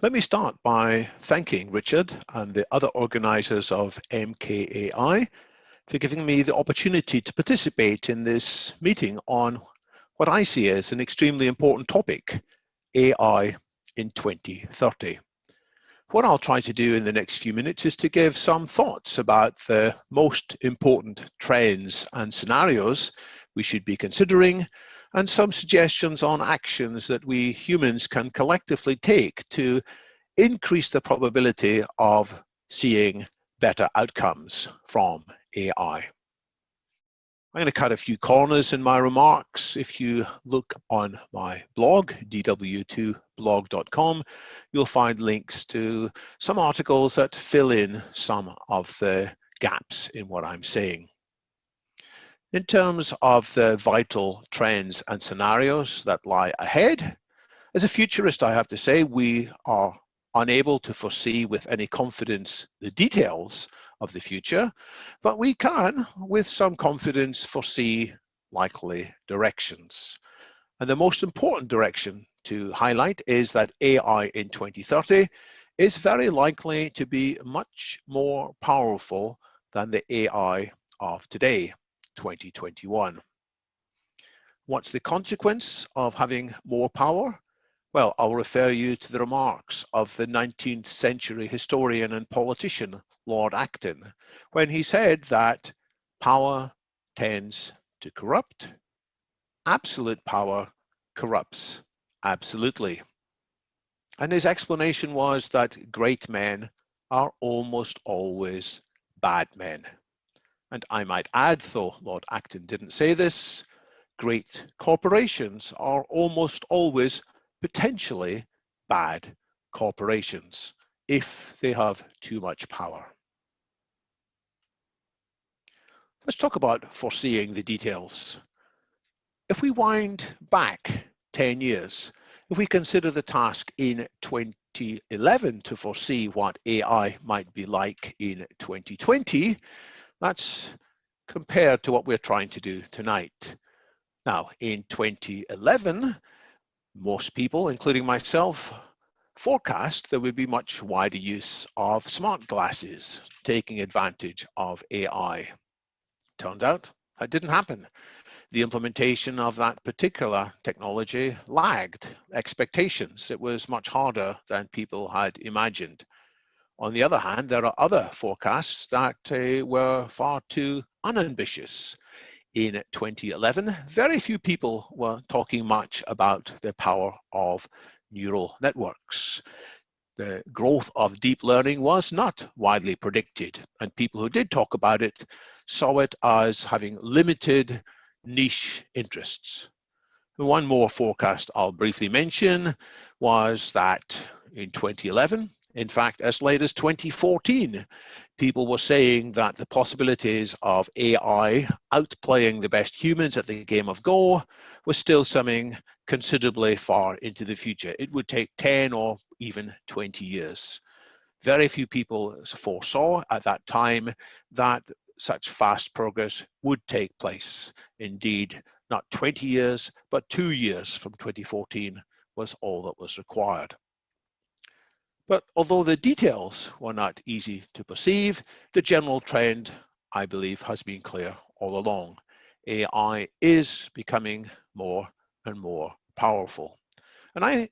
Let me start by thanking Richard and the other organisers of MKAI for giving me the opportunity to participate in this meeting on what I see as an extremely important topic, AI in 2030. What I'll try to do in the next few minutes is to give some thoughts about the most important trends and scenarios we should be considering, and some suggestions on actions that we humans can collectively take to increase the probability of seeing better outcomes from AI. I'm going to cut a few corners in my remarks. If you look on my blog, dw2blog.com, you'll find links to some articles that fill in some of the gaps in what I'm saying. In terms of the vital trends and scenarios that lie ahead, as a futurist, I have to say we are unable to foresee with any confidence the details of the future, but we can, with some confidence, foresee likely directions. And the most important direction to highlight is that AI in 2030 is very likely to be much more powerful than the AI of today, 2021. What's the consequence of having more power? Well, I'll refer you to the remarks of the 19th century historian and politician, Lord Acton, when he said that power tends to corrupt, absolute power corrupts absolutely. And his explanation was that great men are almost always bad men. And I might add, though Lord Acton didn't say this, great corporations are almost always potentially bad corporations if they have too much power. Let's talk about foreseeing the details. If we wind back 10 years, if we consider the task in 2011 to foresee what AI might be like in 2020, that's compared to what we're trying to do tonight. Now, in 2011, most people, including myself, forecast there would be much wider use of smart glasses taking advantage of AI. Turns out that didn't happen. The implementation of that particular technology lagged expectations. It was much harder than people had imagined. On the other hand, there are other forecasts that were far too unambitious. In 2011, very few people were talking much about the power of neural networks. The growth of deep learning was not widely predicted, and people who did talk about it saw it as having limited niche interests. One more forecast I'll briefly mention was that in 2011, in fact, as late as 2014, people were saying that the possibilities of AI outplaying the best humans at the game of Go was still something considerably far into the future. It would take 10 or even 20 years. Very few people foresaw at that time that such fast progress would take place. Indeed, not 20 years, but 2 years from 2014 was all that was required. But although the details were not easy to perceive, the general trend, I believe, has been clear all along. AI is becoming more and more powerful. And I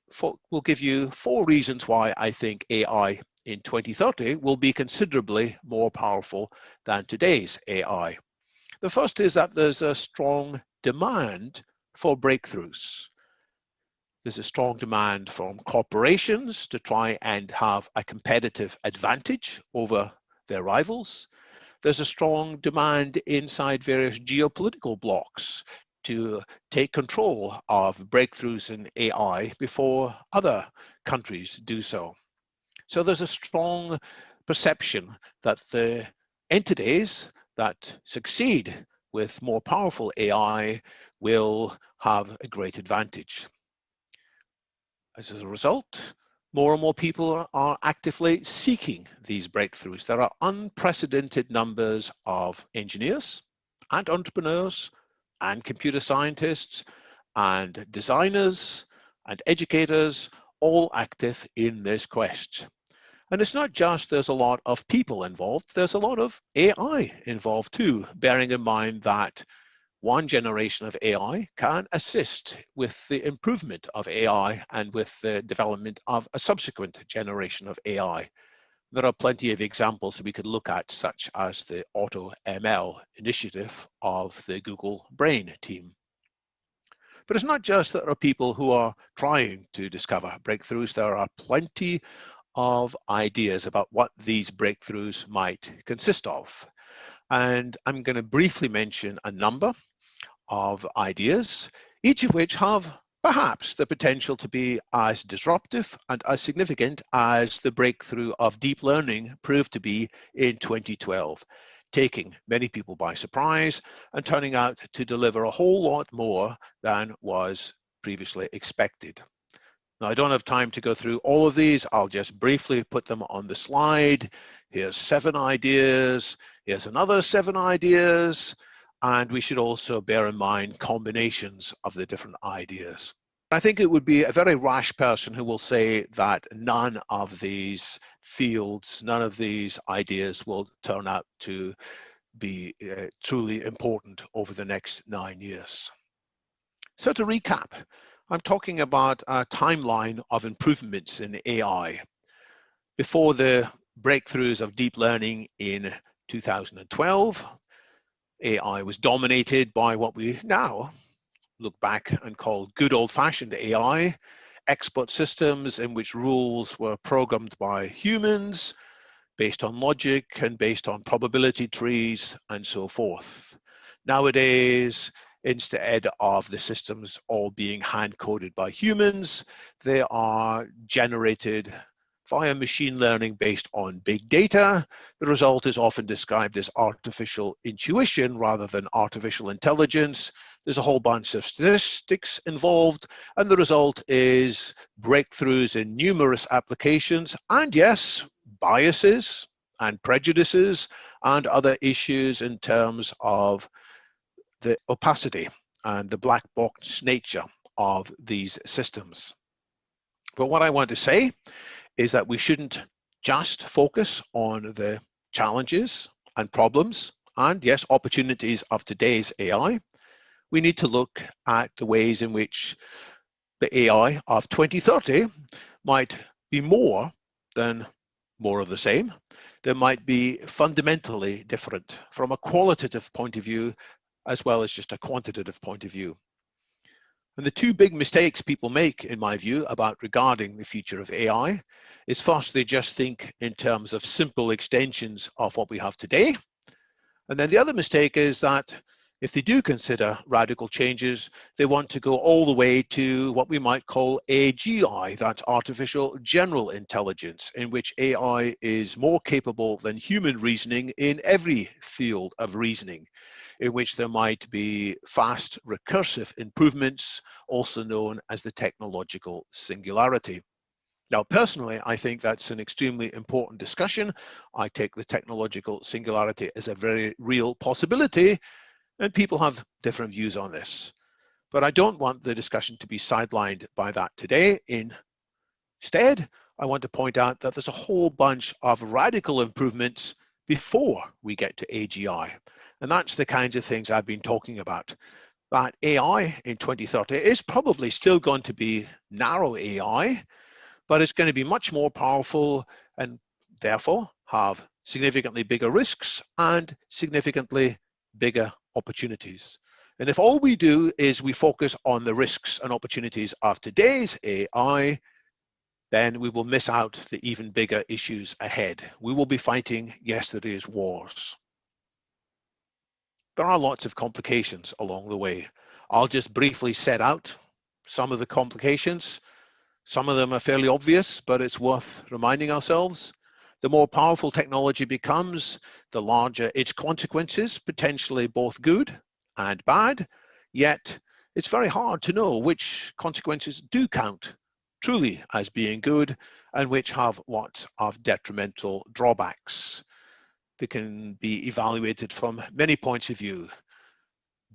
will give you 4 reasons why I think AI in 2030 will be considerably more powerful than today's AI. The first is that there's a strong demand for breakthroughs. There's a strong demand from corporations to try and have a competitive advantage over their rivals. There's a strong demand inside various geopolitical blocs to take control of breakthroughs in AI before other countries do so. So there's a strong perception that the entities that succeed with more powerful AI will have a great advantage. As a result, more and more people are actively seeking these breakthroughs. There are unprecedented numbers of engineers and entrepreneurs and computer scientists and designers and educators all active in this quest. And it's not just there's a lot of people involved, there's a lot of AI involved too, bearing in mind that one generation of AI can assist with the improvement of AI and with the development of a subsequent generation of AI. There are plenty of examples that we could look at, such as the AutoML initiative of the Google Brain team. But it's not just that there are people who are trying to discover breakthroughs. There are plenty of ideas about what these breakthroughs might consist of. And I'm going to briefly mention a number of ideas, each of which have perhaps the potential to be as disruptive and as significant as the breakthrough of deep learning proved to be in 2012, taking many people by surprise and turning out to deliver a whole lot more than was previously expected. Now, I don't have time to go through all of these. I'll just briefly put them on the slide. Here's 7 ideas. Here's another 7 ideas. And we should also bear in mind combinations of the different ideas. I think it would be a very rash person who will say that none of these fields, none of these ideas will turn out to be truly important over the next 9 years. So to recap, I'm talking about a timeline of improvements in AI. Before the breakthroughs of deep learning in 2012, AI was dominated by what we now look back and call good old-fashioned AI, expert systems in which rules were programmed by humans based on logic and based on probability trees and so forth. Nowadays, instead of the systems all being hand-coded by humans, they are generated via machine learning based on big data. The result is often described as artificial intuition rather than artificial intelligence. There's a whole bunch of statistics involved, and the result is breakthroughs in numerous applications, and yes, biases and prejudices and other issues in terms of the opacity and the black box nature of these systems. But what I want to say is that we shouldn't just focus on the challenges and problems and, yes, opportunities of today's AI. We need to look at the ways in which the AI of 2030 might be more than more of the same. There might be fundamentally different from a qualitative point of view as well as just a quantitative point of view. And the 2 big mistakes people make, in my view, about regarding the future of AI is first, they just think in terms of simple extensions of what we have today. And then the other mistake is that if they do consider radical changes, they want to go all the way to what we might call AGI, that's artificial general intelligence, in which AI is more capable than human reasoning in every field of reasoning, in which there might be fast recursive improvements, also known as the technological singularity. Now, personally, I think that's an extremely important discussion. I take the technological singularity as a very real possibility, and people have different views on this. But I don't want the discussion to be sidelined by that today. Instead, I want to point out that there's a whole bunch of radical improvements before we get to AGI. And that's the kinds of things I've been talking about. That AI in 2030 is probably still going to be narrow AI, but it's going to be much more powerful and therefore have significantly bigger risks and significantly bigger opportunities. And if all we do is we focus on the risks and opportunities of today's AI, then we will miss out the even bigger issues ahead. We will be fighting yesterday's wars. There are lots of complications along the way. I'll just briefly set out some of the complications. Some of them are fairly obvious, but it's worth reminding ourselves. The more powerful technology becomes, the larger its consequences, potentially both good and bad. Yet it's very hard to know which consequences do count truly as being good and which have lots of detrimental drawbacks. They can be evaluated from many points of view.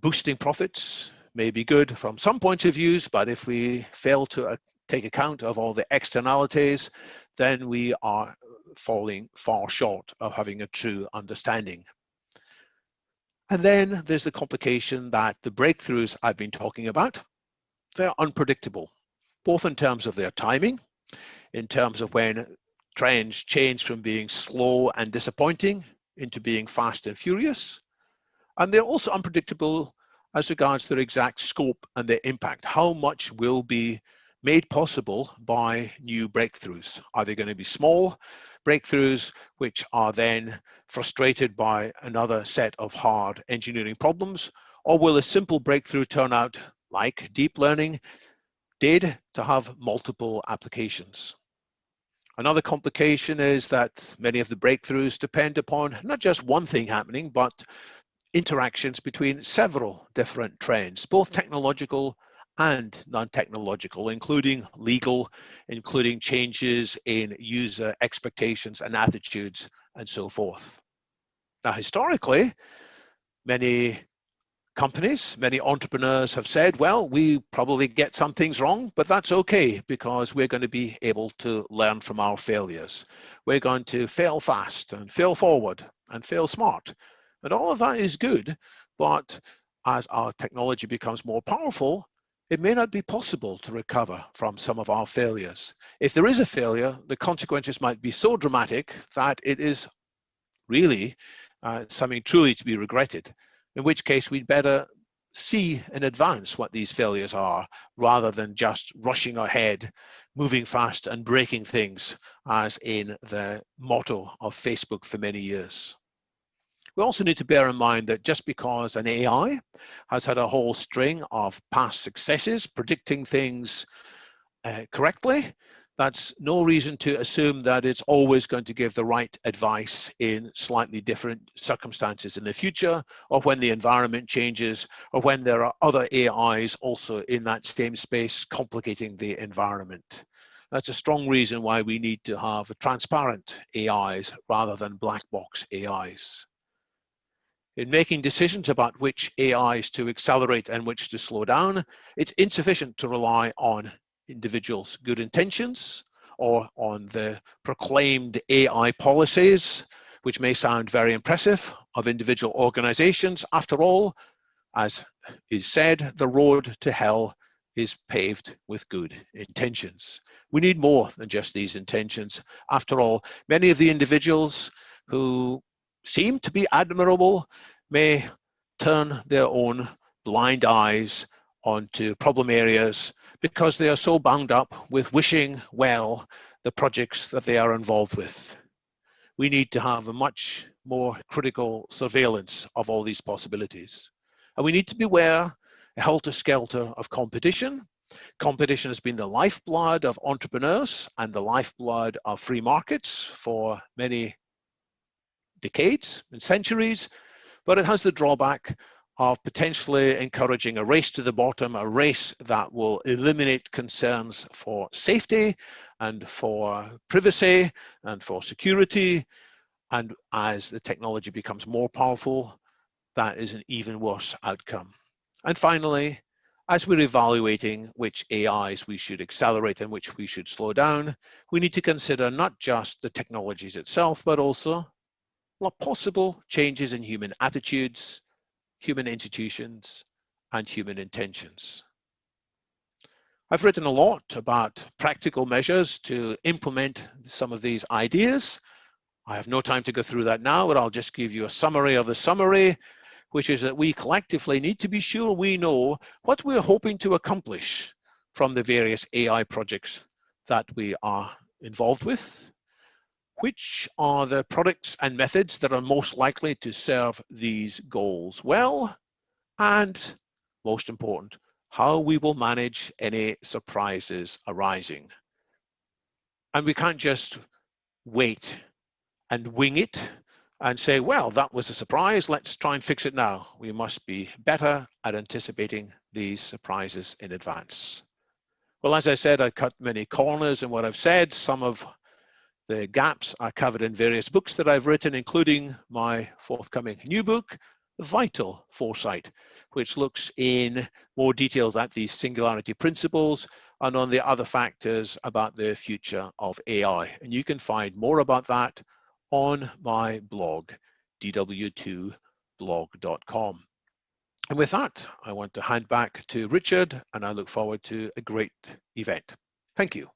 Boosting profits may be good from some points of views, but if we fail to take account of all the externalities, then we are falling far short of having a true understanding. And then there's the complication that the breakthroughs I've been talking about, they're unpredictable, both in terms of their timing, in terms of when trends change from being slow and disappointing into being fast and furious. And they're also unpredictable as regards their exact scope and their impact. How much will be made possible by new breakthroughs? Are they going to be small breakthroughs which are then frustrated by another set of hard engineering problems? Or will a simple breakthrough turn out, like deep learning did, to have multiple applications? Another complication is that many of the breakthroughs depend upon not just one thing happening, but interactions between several different trends, both technological and non-technological, including legal, including changes in user expectations and attitudes, and so forth. Now, historically, many companies, many entrepreneurs have said, well, we probably get some things wrong, but that's okay because we're going to be able to learn from our failures. We're going to fail fast and fail forward and fail smart. And all of that is good, but as our technology becomes more powerful, it may not be possible to recover from some of our failures. If there is a failure, the consequences might be so dramatic that it is really something truly to be regretted, in which case we'd better see in advance what these failures are rather than just rushing ahead, moving fast and breaking things, as in the motto of Facebook for many years. We also need to bear in mind that just because an AI has had a whole string of past successes predicting things correctly, that's no reason to assume that it's always going to give the right advice in slightly different circumstances in the future, or when the environment changes, or when there are other AIs also in that same space complicating the environment. That's a strong reason why we need to have transparent AIs rather than black box AIs. In making decisions about which AIs to accelerate and which to slow down, it's insufficient to rely on individuals' good intentions or on the proclaimed AI policies, which may sound very impressive, of individual organizations. After all, as is said, the road to hell is paved with good intentions. We need more than just these intentions. After all, many of the individuals who seem to be admirable may turn their own blind eyes onto problem areas because they are so bound up with wishing well the projects that they are involved with. We need to have a much more critical surveillance of all these possibilities. And we need to beware a helter-skelter of competition. Competition has been the lifeblood of entrepreneurs and the lifeblood of free markets for many decades and centuries, but it has the drawback of potentially encouraging a race to the bottom, a race that will eliminate concerns for safety and for privacy and for security. And as the technology becomes more powerful, that is an even worse outcome. And finally, as we're evaluating which AIs we should accelerate and which we should slow down, we need to consider not just the technologies itself, but also what possible changes in human attitudes, human institutions, and human intentions. I've written a lot about practical measures to implement some of these ideas. I have no time to go through that now, but I'll just give you a summary of the summary, which is that we collectively need to be sure we know what we're hoping to accomplish from the various AI projects that we are involved with. Which are the products and methods that are most likely to serve these goals well? And most important, how we will manage any surprises arising. And we can't just wait and wing it and say, well, that was a surprise, let's try and fix it now. We must be better at anticipating these surprises in advance. Well, as I said, I cut many corners in what I've said. Some of the gaps are covered in various books that I've written, including my forthcoming new book, Vital Foresight, which looks in more details at these singularity principles and on the other factors about the future of AI. And you can find more about that on my blog, dw2blog.com. And with that, I want to hand back to Richard, and I look forward to a great event. Thank you.